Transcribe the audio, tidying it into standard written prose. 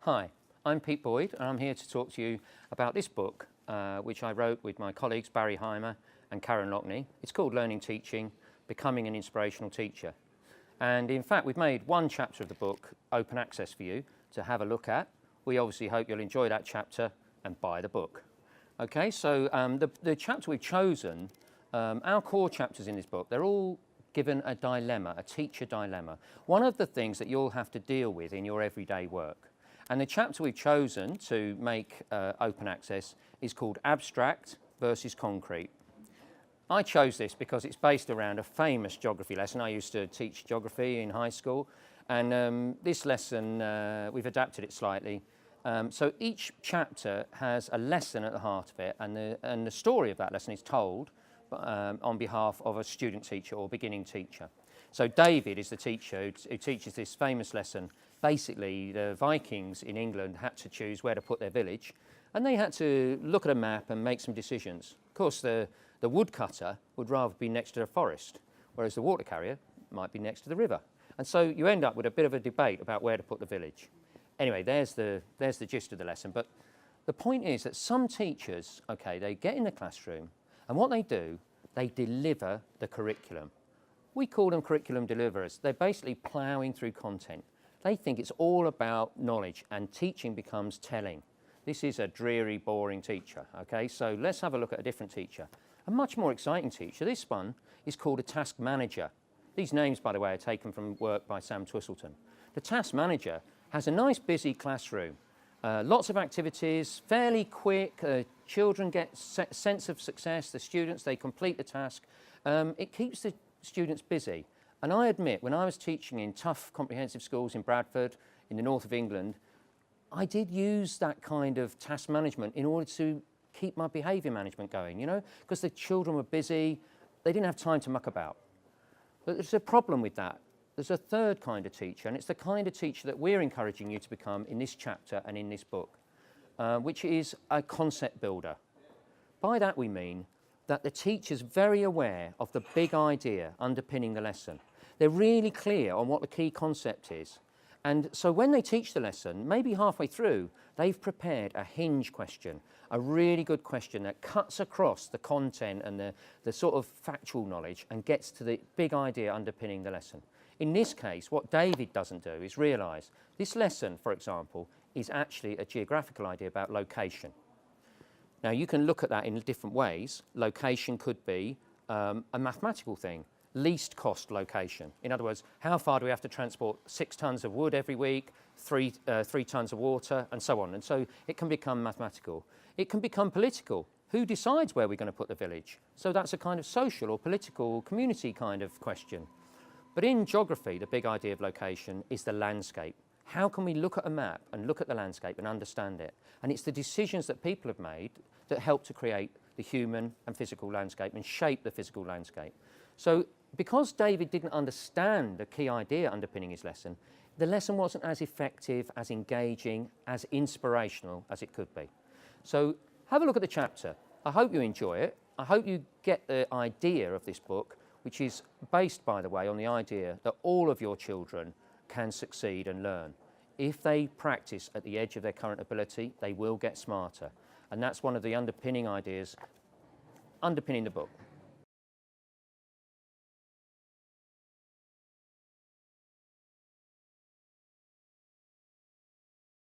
Hi, I'm Pete Boyd and I'm here to talk to you about this book which I wrote with my colleagues Barry Hymer and Karen Lockney. It's called Learning Teaching, Becoming an Inspirational Teacher. And in fact, we've made one chapter of the book open access for you to have a look at. We obviously hope you'll enjoy that chapter and buy the book. Okay, so the chapter we've chosen, our core chapters in this book, they're all given a dilemma, a teacher dilemma. One of the things that you'll have to deal with in your everyday work. And the chapter we've chosen to make open access is called Abstract versus Concrete. I chose this because it's based around a famous geography lesson. I used to teach geography in high school, and this lesson, we've adapted it slightly. So each chapter has a lesson at the heart of it, and the story of that lesson is told on behalf of a student teacher or beginning teacher. So David is the teacher who teaches this famous lesson. Basically, the Vikings in England had to choose where to put their village, and they had to look at a map and make some decisions. Of course, the woodcutter would rather be next to the forest, whereas the water carrier might be next to the river. And so you end up with a bit of a debate about where to put the village. Anyway, there's the gist of the lesson. But the point is that some teachers, okay, they get in the classroom, and what they do, they deliver the curriculum. We call them curriculum deliverers. They're basically ploughing through content. They think it's all about knowledge, and teaching becomes telling. This is a dreary, boring teacher, okay? So let's have a look at a different teacher. A much more exciting teacher. This one is called a task manager. These names, by the way, are taken from work by Sam Twistleton. The task manager has a nice, busy classroom. Lots of activities, fairly quick. Children get a sense of success. The students, they complete the task. It keeps the students busy. And I admit, when I was teaching in tough comprehensive schools in Bradford, in the north of England, I did use that kind of task management in order to keep my behaviour management going, you know, because the children were busy, they didn't have time to muck about. But there's a problem with that. There's a third kind of teacher, and it's the kind of teacher that we're encouraging you to become in this chapter and in this book, which is a concept builder. By that we mean that the teacher's very aware of the big idea underpinning the lesson. They're really clear on what the key concept is. And so when they teach the lesson, maybe halfway through, they've prepared a hinge question, a really good question that cuts across the content and the sort of factual knowledge and gets to the big idea underpinning the lesson. In this case, what David doesn't do is realise this lesson, for example, is actually a geographical idea about location. Now, you can look at that in different ways. Location could be a mathematical thing. Least cost location. In other words, how far do we have to transport 6 tons of wood every week, 3 tons of water, and so on. And so it can become mathematical. It can become political. Who decides where we're going to put the village? So that's a kind of social or political community kind of question. But in geography, the big idea of location is the landscape. How can we look at a map and look at the landscape and understand it? And it's the decisions that people have made that help to create the human and physical landscape and shape the physical landscape. So because David didn't understand the key idea underpinning his lesson, the lesson wasn't as effective, as engaging, as inspirational as it could be. So have a look at the chapter. I hope you enjoy it. I hope you get the idea of this book, which is based, by the way, on the idea that all of your children can succeed and learn. If they practice at the edge of their current ability, they will get smarter. And that's one of the underpinning ideas underpinning the book.